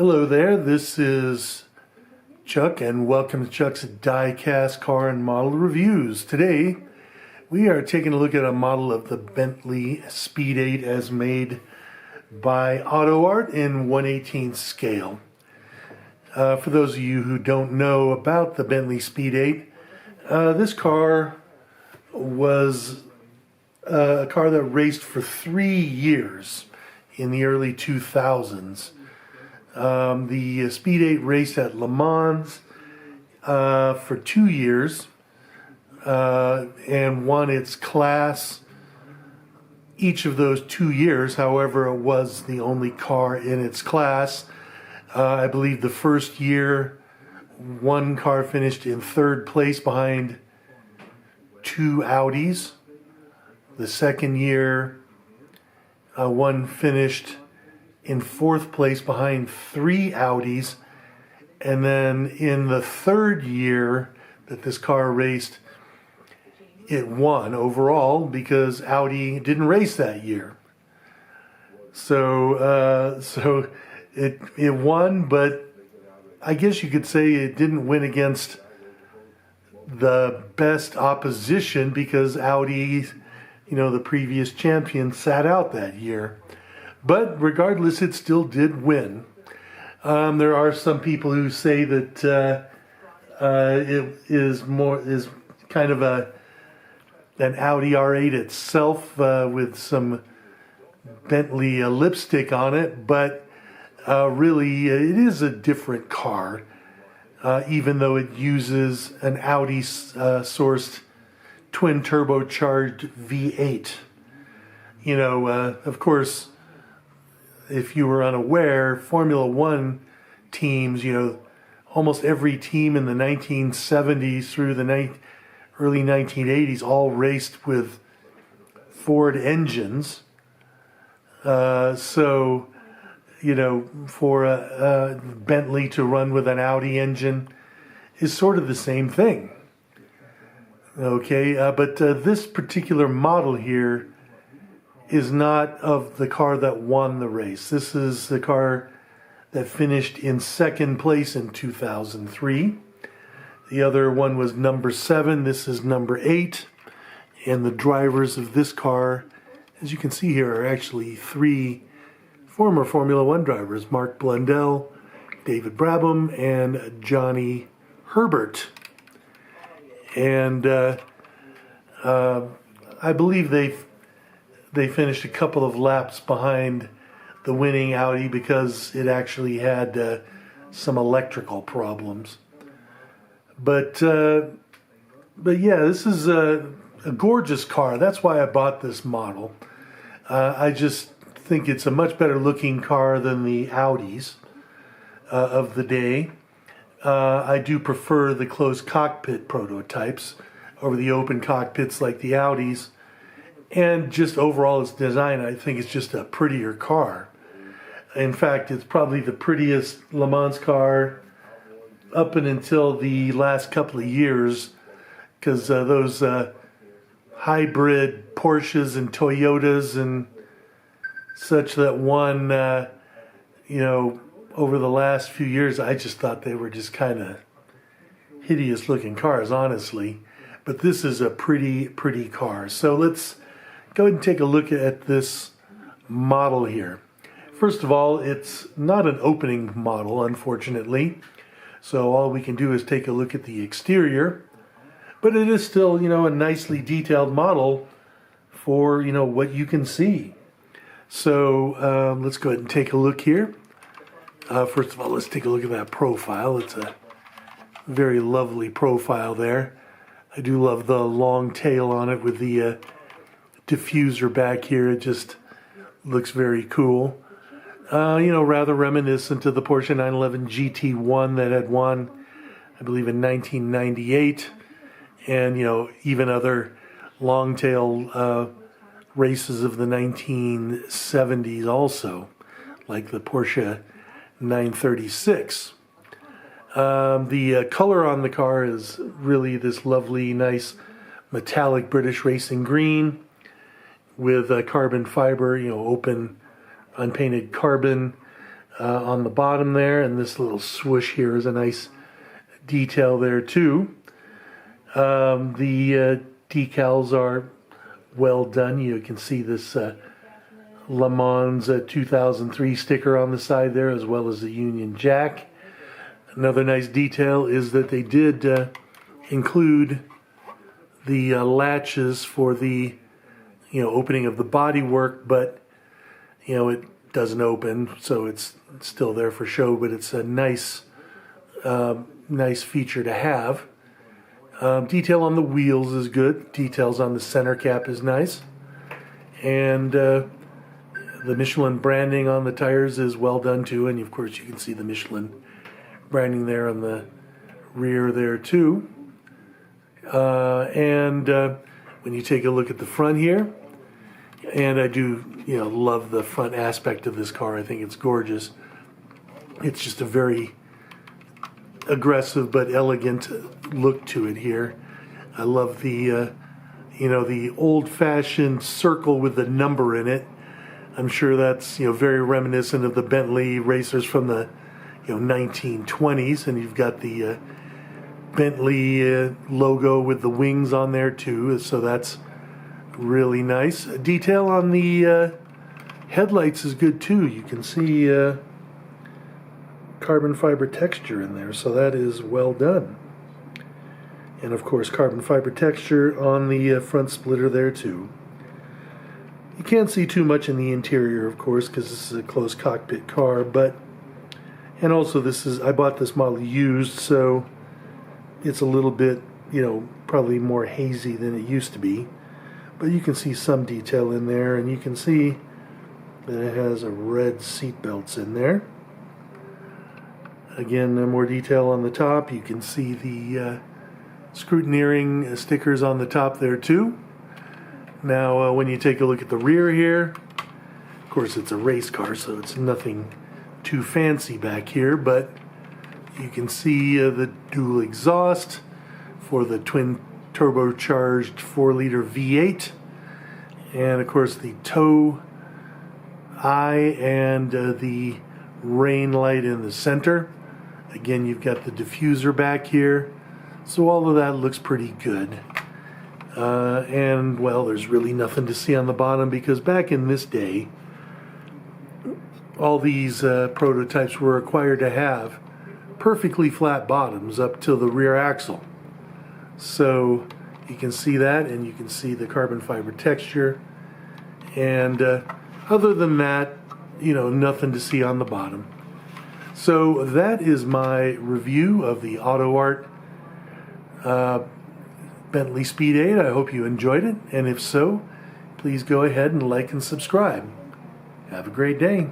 Hello there, this is Chuck and welcome to Chuck's Diecast Car and Model Reviews. Today we are taking a look at a model of the Bentley Speed 8 as made by AutoArt in 1/18 scale. For those of you who don't know about the Bentley Speed 8, this car was a car that raced for 3 years in the early 2000s. The Speed 8 raced at Le Mans for 2 years and won its class each of those 2 years. However, it was the only car in its class. I believe the first year, one car finished in third place behind 2 Audis. The second year, one finished in fourth place behind 3 Audis. And then in the third year that this car raced, it won overall because Audi didn't race that year. So it won, but I guess you could say it didn't win against the best opposition because Audi, the previous champion, sat out that year. But regardless, it still did win. There are some people who say that it is kind of an Audi R8 itself with some Bentley lipstick on it, but really it is a different car, even though it uses an Audi sourced twin turbocharged V8. Of course, if you were unaware, Formula One teams, almost every team in the 1970s through the early 1980s all raced with Ford engines. So, for Bentley to run with an Audi engine is sort of the same thing. Okay, but this particular model here is not of the car that won the race. This is the car that finished in second place in 2003. The other one was number 7. This is number 8. And the drivers of this car, as you can see here, are actually 3 former Formula One drivers: Mark Blundell, David Brabham, and Johnny Herbert. And I believe they finished a couple of laps behind the winning Audi because it actually had some electrical problems. But yeah, this is a gorgeous car. That's why I bought this model. I just think it's a much better looking car than the Audis of the day. I do prefer the closed cockpit prototypes over the open cockpits like the Audis. And just overall its design, I think it's just a prettier car. In fact, it's probably the prettiest Le Mans car up and until the last couple of years, because those hybrid Porsches and Toyotas and such that won, over the last few years, I just thought they were just kind of hideous looking cars, honestly. But this is a pretty car. So let's go ahead and take a look at this model here. First of all, it's not an opening model, unfortunately. So all we can do is take a look at the exterior. But it is still, a nicely detailed model for, what you can see. So let's go ahead and take a look here. First of all, let's take a look at that profile. It's a very lovely profile there. I do love the long tail on it with the diffuser back here. It just looks very cool. Rather reminiscent of the Porsche 911 GT1 that had won, I believe, in 1998. And, even other long tail races of the 1970s also, like the Porsche 936. The color on the car is really this lovely, nice metallic British racing green with carbon fiber, open unpainted carbon on the bottom there, and this little swoosh here is a nice detail there too. The decals are well done. You can see this Le Mans 2003 sticker on the side there, as well as the Union Jack. Another nice detail is that they did include the latches for the opening of the bodywork, but it doesn't open, so it's still there for show. But it's a nice feature to have. Detail on the wheels is good. Details on the center cap is nice, and the Michelin branding on the tires is well done too. And of course, you can see the Michelin branding there on the rear there too. And when you take a look at the front here, and I do love the front aspect of this car. I think it's gorgeous. It's just a very aggressive but elegant look to it here. I love the the old-fashioned circle with the number in it. I'm sure that's very reminiscent of the Bentley racers from the 1920s, and you've got the Bentley logo with the wings on there too, so that's really nice. Detail on the headlights is good too. You can see carbon fiber texture in there, so that is well done. And of course, carbon fiber texture on the front splitter there too. You can't see too much in the interior, of course, because this is a closed cockpit car, and also I bought this model used, so it's a little bit, probably more hazy than it used to be. But you can see some detail in there, and you can see that it has a red seat belts in there. Again, more detail on the top. You can see the scrutineering stickers on the top there too. Now, when you take a look at the rear here, of course it's a race car, so it's nothing too fancy back here, but you can see the dual exhaust for the twin turbocharged 4-liter V8, and of course the tow eye and the rain light in the center. Again, you've got the diffuser back here, so all of that looks pretty good. And well, there's really nothing to see on the bottom, because back in this day, all these prototypes were required to have perfectly flat bottoms up to the rear axle. So you can see that, and you can see the carbon fiber texture. And other than that, nothing to see on the bottom. So that is my review of the AutoArt Bentley Speed 8. I hope you enjoyed it, and if so, please go ahead and like and subscribe. Have a great day.